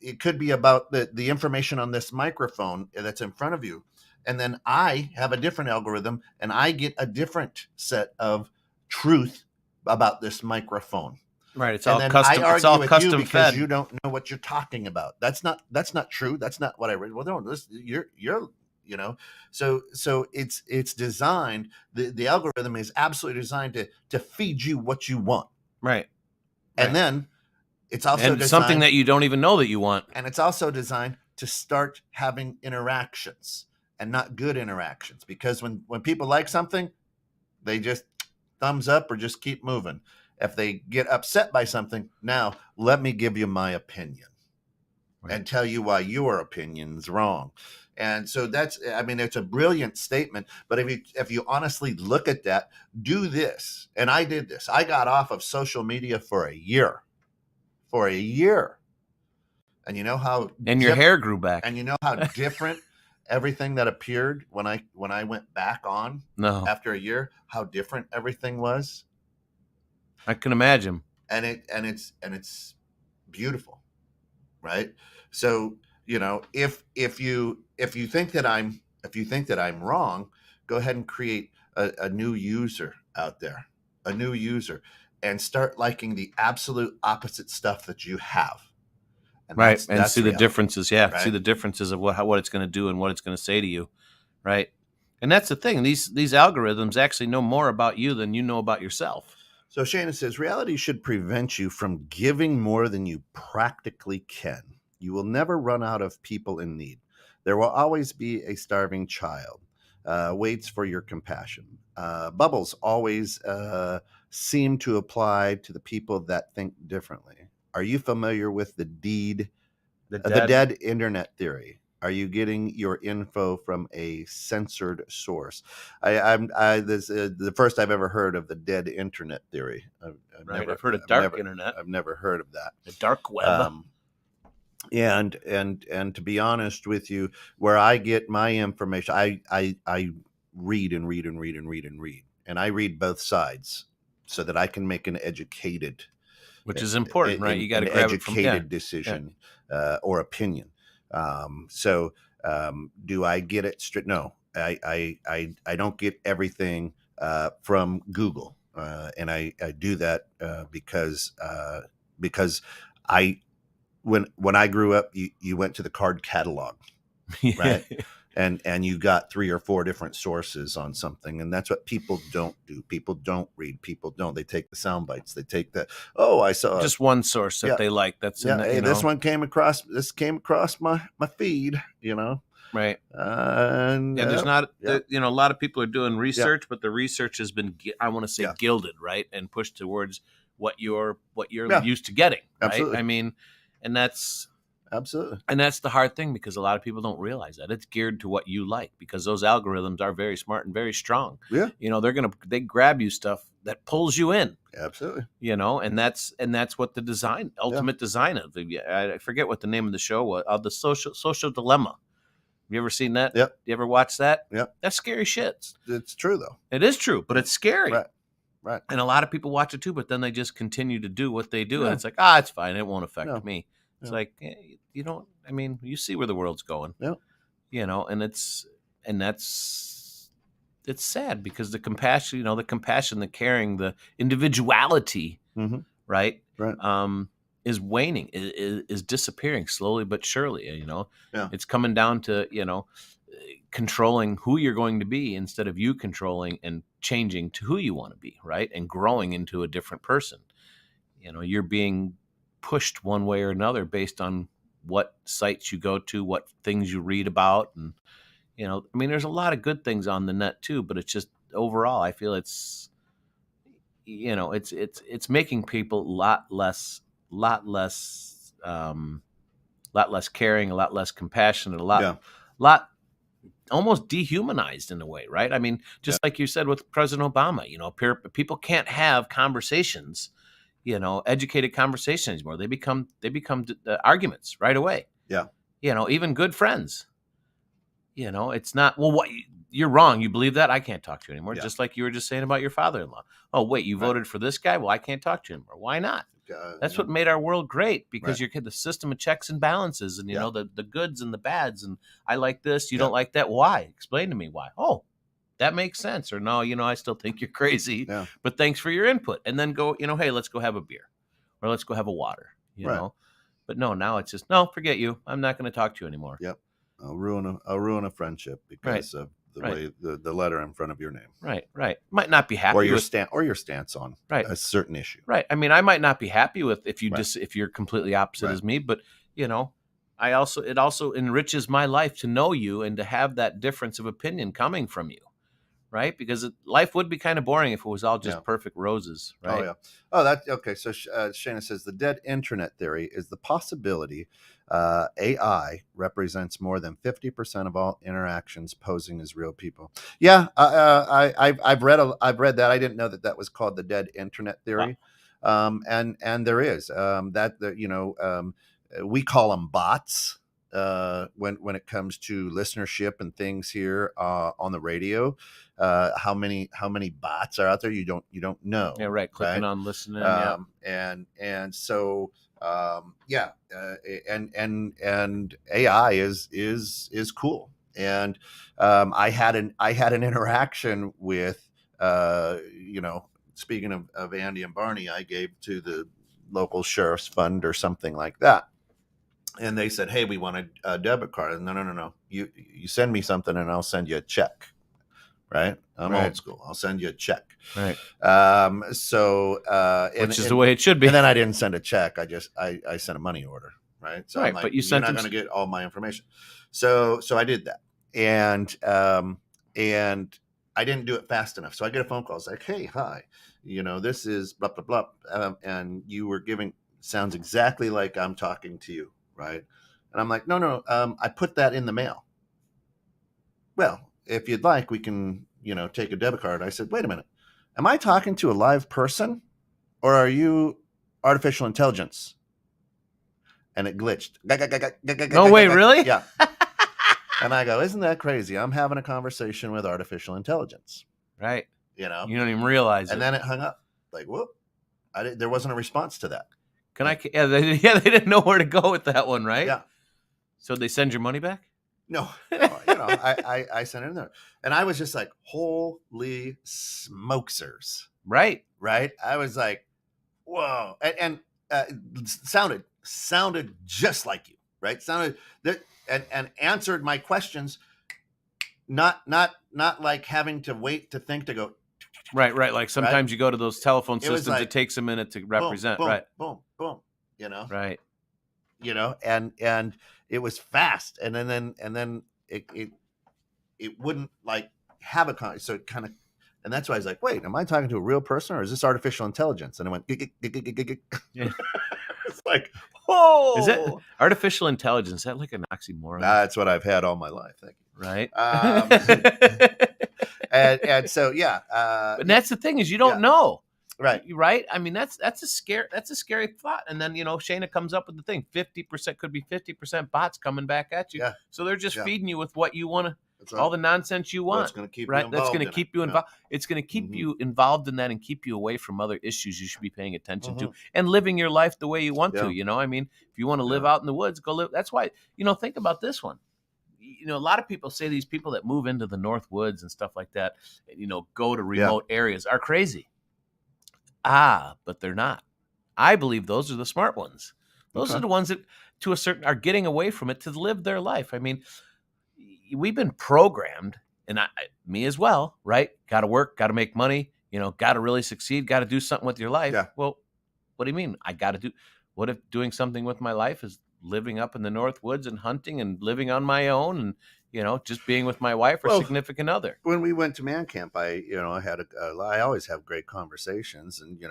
it could be about the information on this microphone that's in front of you. And then I have a different algorithm and I get a different set of truth about this microphone. Right. It's all custom. It's all custom because fed. You don't know what you're talking about. That's not true. That's not what I read. Well, no, you're so it's designed. The algorithm is absolutely designed to feed you what you want. Right. And then it's also designed, something that you don't even know that you want. And it's also designed to start having interactions and not good interactions, because when people like something, they just thumbs up or just keep moving. If they get upset by something, now let me give you my opinion and tell you why your opinion's wrong. And so it's a brilliant statement. But if you honestly look at that, do this. And I did this. I got off of social media for a year. And you know how your hair grew back. And you know how different everything that appeared when I went back on after a year, how different everything was. I can imagine. And it's beautiful. Right? So, if you think that I'm wrong, go ahead and create a new user out there, and start liking the absolute opposite stuff that you have. And see the differences. Yeah. Right? See the differences of what it's going to do and what it's going to say to you. Right. And that's the thing. These algorithms actually know more about you than you know about yourself. So Shana says, reality should prevent you from giving more than you practically can. You will never run out of people in need. There will always be a starving child. Waits for your compassion. Bubbles always seem to apply to the people that think differently. Are you familiar with the dead internet theory? Are you getting your info from a censored source? This is the first I've ever heard of the dead internet theory. I've heard of dark internet. I've never heard of that. The dark web. And to be honest with you, where I get my information, I read and read and read and read and read, and I read both sides so that I can make an educated, which is important, right? You got to grab educated decision or opinion. Do I get it straight? No, I don't get everything from Google, and I do that because when I grew up, you went to the card catalog, right? And you got 3 or 4 different sources on something. And that's what people don't do. People don't read. They take the sound bites. They take I saw just one source that they like. That's this one came across my feed, Right. And there's not, a lot of people are doing research, but the research has been, I want to say, gilded, right? And pushed towards what you're Yeah. used to getting, right? Absolutely. I mean, and that's Absolutely. and that's the hard thing, because a lot of people don't realize that it's geared to what you like, because those algorithms are very smart and very strong. Yeah. You know, they grab you stuff that pulls you in. Absolutely. You know, and that's what the ultimate design of I forget what the name of the show was. The social dilemma. You ever seen that? Yep. You ever watch that? Yep. That's scary shit. It's true though. It is true, but it's scary. Right. And a lot of people watch it too, but then they just continue to do what they do, Yeah. and it's like, it's fine. It won't affect me. It's like, you don't. I mean, you see where the world's going. Yeah. You know, and it's sad, because the compassion, the caring, the individuality, right, is waning, is disappearing slowly but surely. You know, it's coming down to controlling who you're going to be, instead of you controlling and changing to who you want to be, right, and growing into a different person. You know, you're being pushed one way or another based on what sites you go to, what things you read about, and I mean, there's a lot of good things on the net too, but it's just overall, I feel it's making people a lot less caring, a lot less compassionate, a lot almost dehumanized in a way, right? I mean, just like you said with President Obama, people can't have conversations, educated conversations anymore. They become arguments right away. Yeah. Even good friends. It's not, well, what, you're wrong. You believe that? I can't talk to you anymore. Yeah. Just like you were just saying about your father-in-law. Oh, wait, you voted for this guy? Well, I can't talk to you anymore. Why not? That's what made our world great, because you're the system of checks and balances, and the goods and the bads, and I like this, you don't like that. Why? Explain to me why. Oh, that makes sense. Or no, I still think you're crazy, but thanks for your input. And then go, hey, let's go have a beer, or let's go have a water, know. But no, now it's just, no, forget you. I'm not going to talk to you anymore. Yep. I'll ruin a friendship because of the way the letter in front of your name. Right. Might not be happy or your stance on a certain issue. Right. I mean, I might not be happy with if you're completely opposite as me, but it also enriches my life to know you and to have that difference of opinion coming from you. Right, because life would be kind of boring if it was all just perfect roses, right? Oh yeah. Oh, that's okay. So Shana says the dead internet theory is the possibility AI represents more than 50% of all interactions posing as real people. Yeah, I've read that. I didn't know that was called the dead internet theory. Wow. And there is we call them bots. When it comes to listenership and things here on the radio, how many bots are out there? You don't know. Yeah, right. Clicking on listening. And so and AI is cool. And I had an interaction with speaking of Andy and Barney, I gave to the local sheriff's fund or something like that. And they said, "Hey, we want a debit card." No. You send me something, and I'll send you a check. Right? I'm old school. I'll send you a check. Right. Which is the way it should be. And then I didn't send a check. I sent a money order. Right. So I'm like, but you're not going to get all my information. So I did that, and I didn't do it fast enough. So I get a phone call. It's like, "Hey, hi, this is blah blah blah," and you were giving sounds exactly like I'm talking to you. Right. And I'm like, no, I put that in the mail. Well, if you'd like, we can, take a debit card. I said, wait a minute. Am I talking to a live person, or are you artificial intelligence? And it glitched. No way, really? Yeah. And I go, isn't that crazy? I'm having a conversation with artificial intelligence. Right. You don't even realize it. And then it hung up. Like, whoop. There wasn't a response to that. They didn't know where to go with that one, right? Yeah. So they send your money back? No. I sent it in there. And I was just like, holy smokesers. Right. I was like, whoa. And sounded just like you, right? Sounded that and answered my questions, not like having to wait to think to go. Right. Like sometimes you go to those telephone systems, it takes a minute to represent. Boom, right. Boom. Right. And it was fast, and then it wouldn't like have a so it kind of And that's why I was like, wait, am I talking to a real person or is this artificial intelligence? And I went, Yeah. it's like, whoa. Is it artificial intelligence? Is that like an oxymoron? That's what I've had all my life. Thank you. Right. And so, yeah. But that's the thing is you don't know. Right. Right. I mean, that's a scary thought. And then, Shayna comes up with the thing, 50% could be 50% bots coming back at you. Yeah. So they're just feeding you with what you want to, right. all the nonsense you want. That's going to keep right. you That's going to keep you involved. It's going to keep you involved in that and keep you away from other issues you should be paying attention to and living your life the way you want to. I mean, if you want to live out in the woods, go live. That's why, think about this one. A lot of people say these people that move into the North Woods and stuff like that, go to remote areas are crazy. But they're not. I believe those are the smart ones. Those are the ones that, to a certain, are getting away from it to live their life. I mean, we've been programmed, and me as well, right? Got to work, got to make money, got to really succeed, got to do something with your life. Yeah. Well, what do you mean? I got to do. What if doing something with my life is living up in the North Woods and hunting and living on my own and just being with my wife or significant other? When we went to man camp, I always have great conversations, and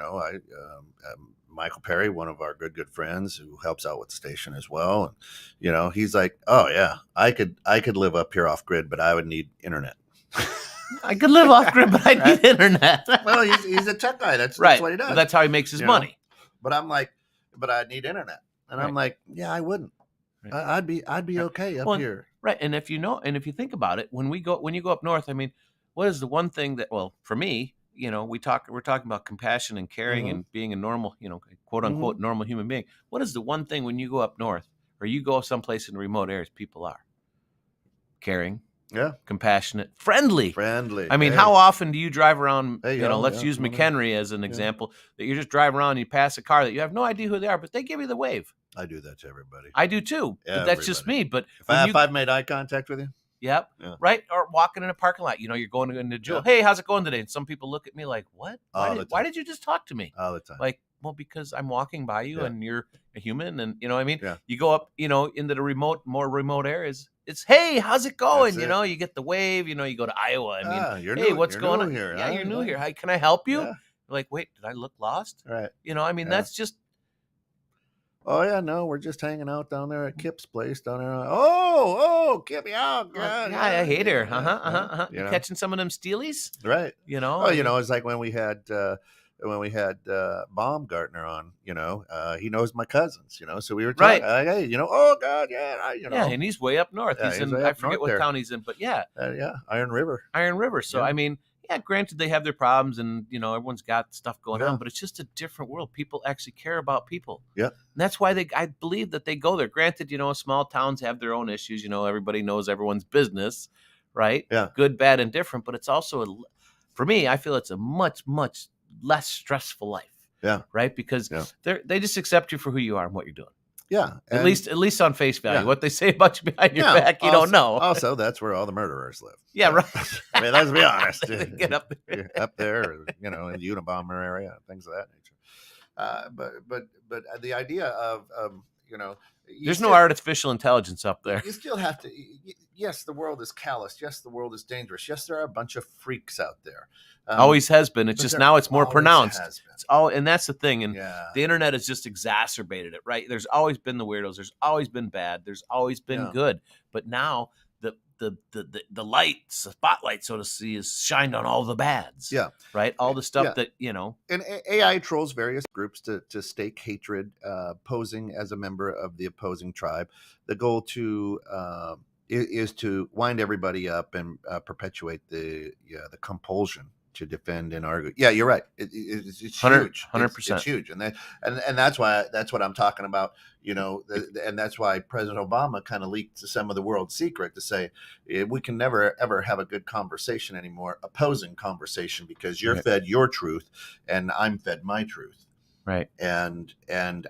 Michael Perry, one of our good friends who helps out with the station as well, and he's like, oh yeah, I could live up here off grid, but I would need internet. I could live off grid, but I need internet. Well, he's a tech guy. That's right. What he does. Well, that's how he makes his money. But I'm like, but I need internet, and I'm like, yeah, I wouldn't. I'd be okay up here. Right. And if you think about it, when you go up north, I mean, what is the one thing that, well, for me, we're talking about compassion and caring and being a normal, quote unquote, normal human being. What is the one thing when you go up north or you go someplace in remote areas, people are caring, compassionate, friendly. I mean, how often do you drive around, let's use McHenry as an example, that you just drive around and you pass a car that you have no idea who they are, but they give you the wave. I do that to everybody. I do too. But that's just me. But if I've made eye contact with you. Yep. Yeah. Right. Or walking in a parking lot, you're going into Jewel. Hey, how's it going today? And some people look at me like, what? Why did you just talk to me? All the time. Like, well, because I'm walking by you and you're a human. And you know what I mean? Yeah. You go up, into the more remote areas. It's, hey, how's it going? You get the wave, you go to Iowa. I mean, what's going on here? Yeah, you're new here. Hi, can I help you? Yeah. Like, wait, did I look lost? Right. I mean, that's just. Oh yeah, no, we're just hanging out down there at Kip's place down there. Oh, Kip, God, yeah, I hate her. You catching some of them steelies, right? It's like when we had Baumgartner on. He knows my cousins. So we were talking. Right. Hey, oh God, yeah, Yeah, and he's way up north. He's in. I forget what town he's in, but yeah, Iron River. So I mean. Yeah, granted, they have their problems and, everyone's got stuff going on, but it's just a different world. People actually care about people. Yeah. And that's why I believe that they go there. Granted, small towns have their own issues. Everybody knows everyone's business, right? Yeah. Good, bad, and different. But it's also, for me, I feel it's a much, much less stressful life. Yeah. Right? Because they just accept you for who you are and what you're doing. Yeah. At least on face value. What they say about you behind your back, you don't know. Also, that's where all the murderers live. Yeah, right. I mean, let's be honest. Get up there. Up there, in the Unabomber area, things of that nature. But the idea of there's no artificial intelligence up there. You still have to. Yes, the world is callous. Yes, the world is dangerous. Yes, there are a bunch of freaks out there. Always has been. It's just now it's more pronounced. It's and that's the thing. And the internet has just exacerbated it, right? There's always been the weirdos. There's always been bad. There's always been good. But now the light, spotlight, so to see, is shined on all the bads. Yeah. Right. All the stuff that And AI trolls various groups to stake hatred, posing as a member of the opposing tribe. The goal is to wind everybody up and perpetuate the compulsion to defend and argue. Yeah, you're right. It's huge. 100%. It's huge, and that's what I'm talking about. And that's why President Obama kind of leaked some of the world's secret to say we can never ever have a good conversation anymore, opposing conversation, because you're fed your truth and I'm fed my truth. Right. And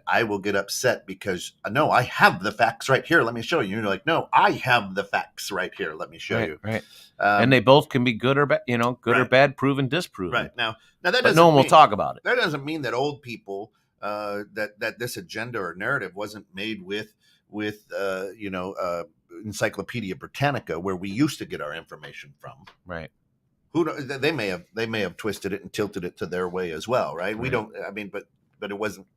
I will get upset because no, I have the facts right here. Let me show you. You're like, no, I have the facts right here. Let me show you. Right. And they both can be good or bad, good or bad, proven, disproven. Right. Now that doesn't. But no one will talk about it. That doesn't mean that old people that this agenda or narrative wasn't made with Encyclopedia Britannica, where we used to get our information from. Right. who they may have twisted it and tilted it to their way as well, right? We don't. I mean, but it wasn't.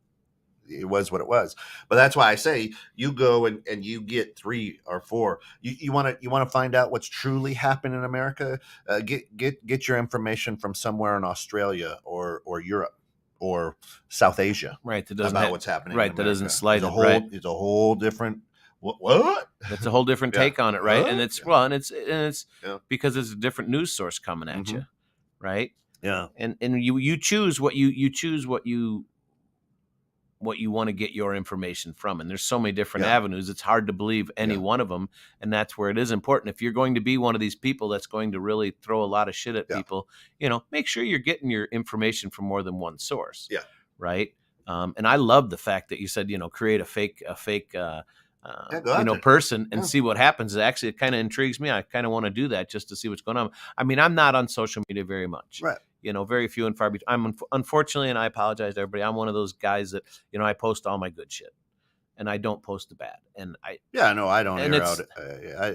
It was what it was. But that's why I say you go and you get 3 or 4. You want to find out what's truly happened in America. Get your information from somewhere in Australia or Europe or South Asia, right? That doesn't about what's happening, right? In that doesn't America. slide it, right? It's a whole different. What? That's a whole different take on it, right? And it's and it's because it's a different news source coming at you, right? Yeah. And you choose what you want to get your information from, and there's so many different avenues. It's hard to believe any one of them, and that's where it is important. If you're going to be one of these people that's going to really throw a lot of shit at people, make sure you're getting your information from more than one source. Yeah. Right. And I love the fact that you said, create a fake person and see what happens. Actually, it kind of intrigues me. I kind of want to do that just to see what's going on. I mean, I'm not on social media very much. Right. Very few and far between. I'm unfortunately, and I apologize to everybody, I'm one of those guys that, I post all my good shit and I don't post the bad. And I don't air out.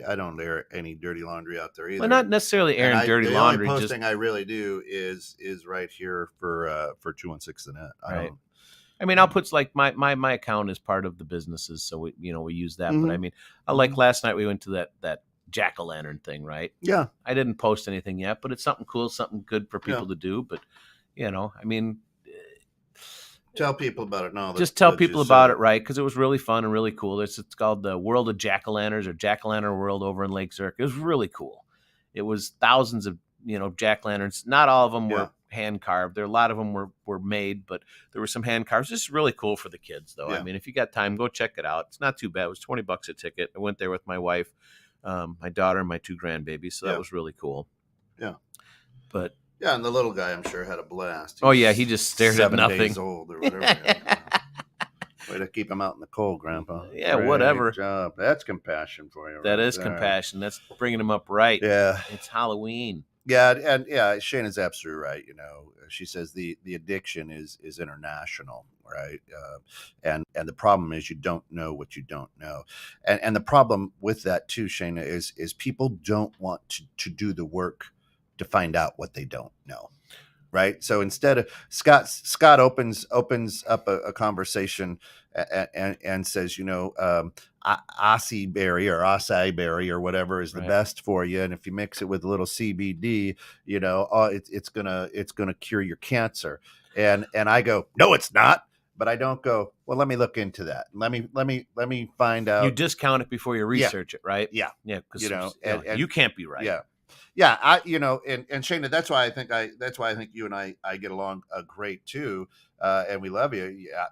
I don't air any dirty laundry out there either. Well, not necessarily airing dirty laundry. The only posting I really do is right here for 216 the net. Right. I mean, I'll put like my account is part of the businesses, so we use that. But I mean, like last night we went to that jack-o'-lantern thing, right? Yeah. I didn't post anything yet, but it's something cool, something good for people to do. But I mean, tell people about it. No, just tell people about it, right? Because it was really fun and really cool. It's called the World of Jack-o'-lanterns or Jack-o'-lantern World over in Lake Zurich. It was really cool. It was thousands of jack-o'-lanterns. Not all of them were hand carved. A lot of them were made, but there were some hand carves. This is really cool for the kids, though. I mean, if you got time, go check it out. It's not too bad. It was $20 a ticket. I went there with my wife, my daughter, and my 2 grandbabies. So that was really cool. Yeah. But and the little guy, I'm sure, had a blast. He just stared at nothing. 7 days old or whatever. Way to keep him out in the cold, Grandpa. Yeah, whatever. Good job. That's compassion for you. That is compassion. That's bringing him up right. Yeah. It's Halloween. Yeah, and Shane is absolutely right. She says the addiction is international, right? And the problem is you don't know what you don't know, and the problem with that too, Shane, is people don't want to do the work to find out what they don't know, right? So instead of Scott opens up a conversation and says, acai berry or acai berry or whatever is the best for you, and if you mix it with a little CBD, it's gonna cure your cancer. And I go, no, it's not. But I don't go, well, let me look into that. Let me find out. You discount it before you research it, right? Yeah, yeah, because you can't be right. Yeah, and Shana, that's why I think you and I get along great too, and we love you. Yeah,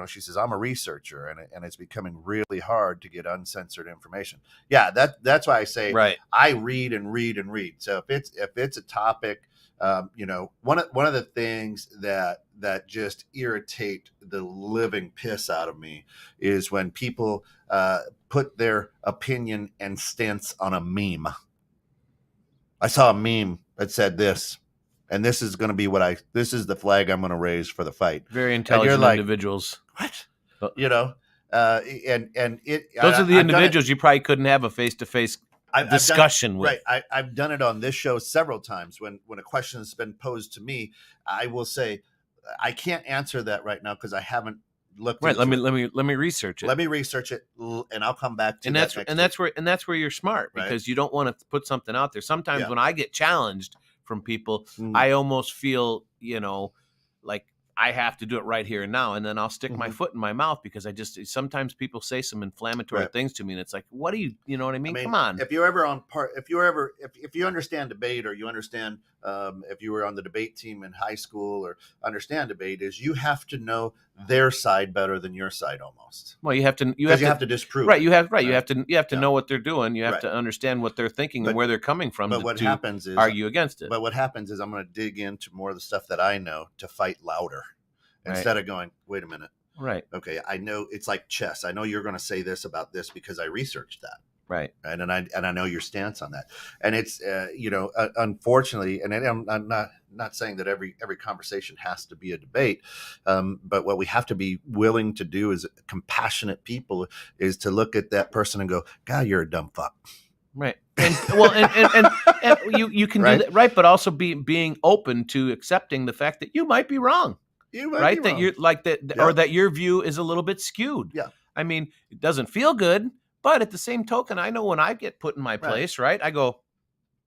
she says I'm a researcher, and it's becoming really hard to get uncensored information. Yeah, that's why I say I read and read and read. So if it's a topic, one of the things that just irritate the living piss out of me is when people put their opinion and stance on a meme. I saw a meme that said this, and this is going to be this is the flag I'm going to raise for the fight. Very intelligent individuals. What? And those are the individuals you probably couldn't have a face-to-face discussion with. Right. I've done it on this show several times when a question has been posed to me. I will say, I can't answer that right now because I haven't looked. Right. Let me research it. Let me research it, and I'll come back to that. And that's where you're smart, because you don't want to put something out there. Sometimes when I get challenged from people, I almost feel like I have to do it right here and now, and then I'll stick my foot in my mouth because sometimes people say some inflammatory things to me, and it's like, what do you know what I mean? Come on. If you understand debate, or you understand if you were on the debate team in high school or understand debate, is you have to know their side better than your side almost. Well, you have to disprove. Right. You have to know what they're doing. You have to understand what they're thinking and where they're coming from. But what happens is argue against it. But what happens is I'm going to dig into more of the stuff that I know to fight louder instead of going, wait a minute. Right. Okay. I know it's like chess. I know you're going to say this about this because I researched that. Right. And I know your stance on that. And it's, unfortunately, and I'm not saying that every conversation has to be a debate. But what we have to be willing to do as compassionate people is to look at that person and go, God, you're a dumb fuck. Right. And well, and you can Right? do that, right? But also being open to accepting the fact that you might be wrong, You might right? be That wrong. you're like that, Yep. or that your view is a little bit skewed. Yeah. I mean, it doesn't feel good, but at the same token, I know when I get put in my place, right? I go,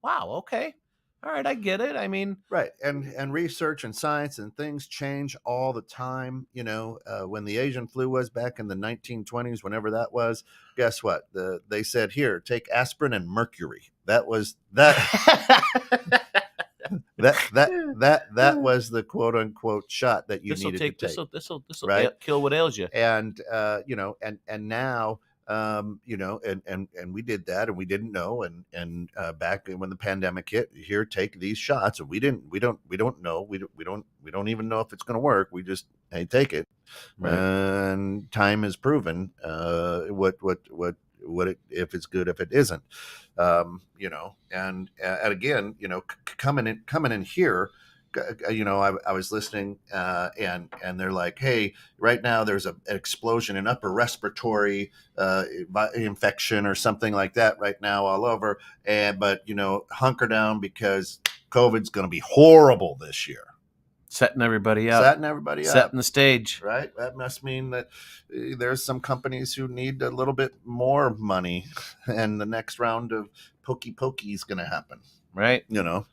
wow, okay, all right, I get it. I mean, right. And research and science and things change all the time. You know, when the Asian flu was back in the 1920s, whenever that was, guess what? They said, here, take aspirin and mercury. That was that. that was the quote unquote shot that you needed to take. This will right? kill what ails you. And you know, and now you know, and we did that, and we didn't know, and back when the pandemic hit, here, take these shots, and we don't know, we don't even know if it's going to work. We just, hey, take it, Right. and time has proven what it, if it's good, if it isn't, you know, and again, you know, coming in here. You know, I was listening, and they're like, "Hey, right now there's an explosion in upper respiratory infection or something like that right now all over." But you know, hunker down because COVID's going to be horrible this year. Setting everybody up. Setting the stage. Right. That must mean that there's some companies who need a little bit more money, and the next round of pokey is going to happen. Right. You know.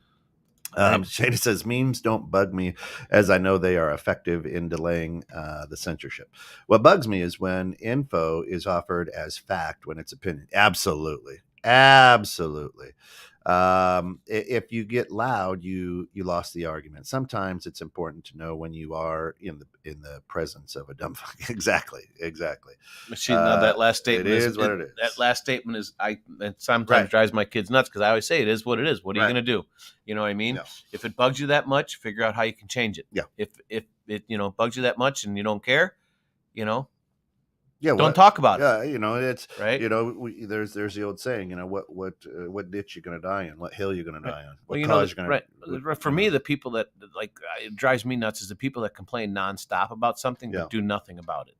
Shada says memes don't bug me, as I know they are effective in delaying the censorship. What bugs me is when info is offered as fact when it's opinion. Absolutely. If you get loud, you lost the argument. Sometimes it's important to know when you are in the presence of a dumb fuck. Exactly. That last statement is what it is. That last statement is it sometimes drives my kids nuts, because I always say it is what it is. What are you going to do? You know what I mean? Yeah. If it bugs you that much, figure out how you can change it. Yeah. If it bugs you that much and you don't care, yeah, don't talk about it. Yeah, you know, it's right. You know, there's the old saying, you know, what ditch you're going to die on, what hill you're going to die on, what cause you're going to. Right. For me, the people that it drives me nuts is the people that complain nonstop about something but do nothing about it.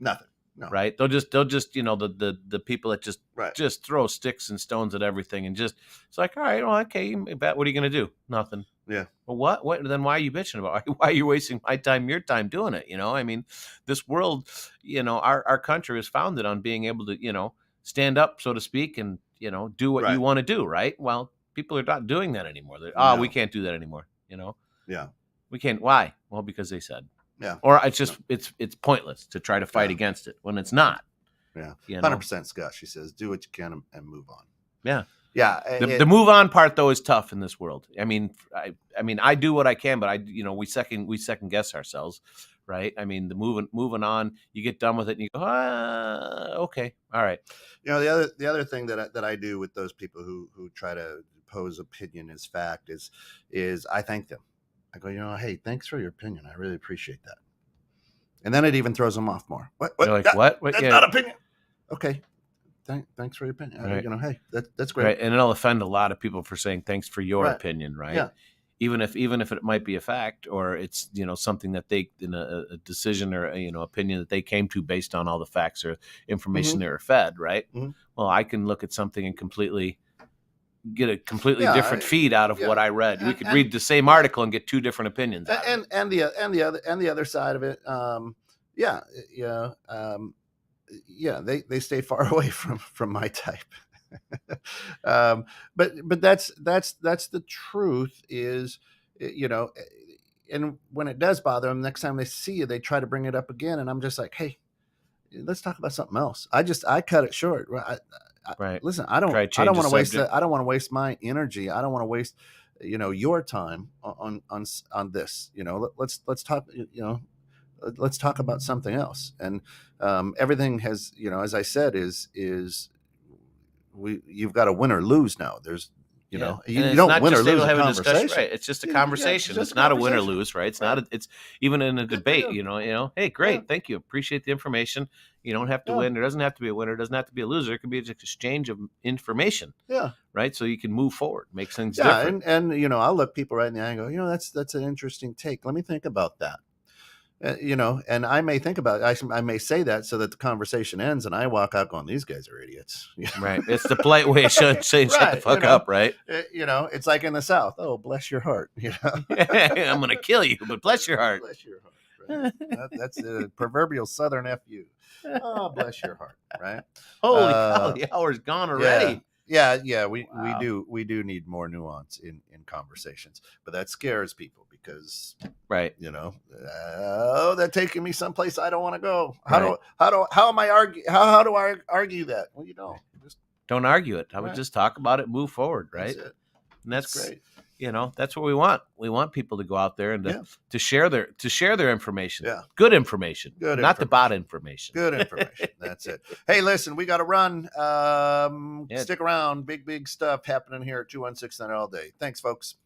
Nothing. No. Right. They'll just the people that just throw sticks and stones at everything, and just, it's like, all right, well, okay, what are you going to do? Nothing. Yeah. Well, what? Then why are you bitching about it? Why are you wasting my time, your time doing it? I mean, this world, our country is founded on being able to, stand up, so to speak, and, do what you want to do. Right. Well, people are not doing that anymore. We can't do that anymore. Yeah. We can't. Why? Well, because they said. Yeah. Or it's just it's pointless to try to fight against it when it's not. Yeah. 100%, Scott. She says, do what you can and move on. Yeah. Yeah. The move on part, though, is tough in this world. I mean, I do what I can, but we second guess ourselves, right? I mean, the moving on, you get done with it and you go, okay, all right. The other thing that I do with those people who try to pose opinion as fact is I thank them. I go, hey, thanks for your opinion. I really appreciate that. And then it even throws them off more. What? You're like, what? That's not opinion. Okay. Thanks for your opinion. Right. Hey, that's great. Right. And it'll offend a lot of people for saying thanks for your opinion, right? Yeah. Even if it might be a fact, or it's something that they, in a decision or opinion that they came to based on all the facts or information they were fed, right? Mm-hmm. Well, I can look at something and get a completely different feed out of what I read. We could read the same article and get two different opinions. And the other side of it, they stay far away from my type. But that's the truth is, and when it does bother them, next time they see you, they try to bring it up again, and I'm just like, hey, let's talk about something else. I cut it short. Right. Listen, I don't want to waste I don't want to waste my energy. I don't want to waste, your time on this. Let's talk. Let's talk about something else. And everything has, as I said, you've got to win or lose now. There's, you don't win or lose a conversation. Right. It's just a conversation. It's not a win or lose, right? It's not. It's even in a debate. Hey, great, thank you, appreciate the information. You don't have to win. There doesn't have to be a winner. It doesn't have to be a loser. It can be an exchange of information. Yeah. Right. So you can move forward, make things different. And I'll look people right in the eye and go, that's an interesting take. Let me think about that. and I may think about it. I may say that so that the conversation ends and I walk out going, these guys are idiots. Right. It's the polite way of saying, shut the fuck up, right? It's like in the South. Oh, bless your heart. I'm going to kill you, but bless your heart. Bless your heart. Right? That's a proverbial Southern FU. Oh, bless your heart. Right. Holy cow, the hour's gone already. Yeah. We do need more nuance in conversations, but that scares people because, right. They're taking me someplace I don't want to go. How do I argue that? Well, just don't argue it. I would just talk about it, move forward. Right. That's great. That's what we want. We want people to go out there and to share their information. Yeah. Good information. Not the bot information. Good information. That's it. Hey, listen, we got to run. Stick around. Big stuff happening here at 216 all day. Thanks, folks.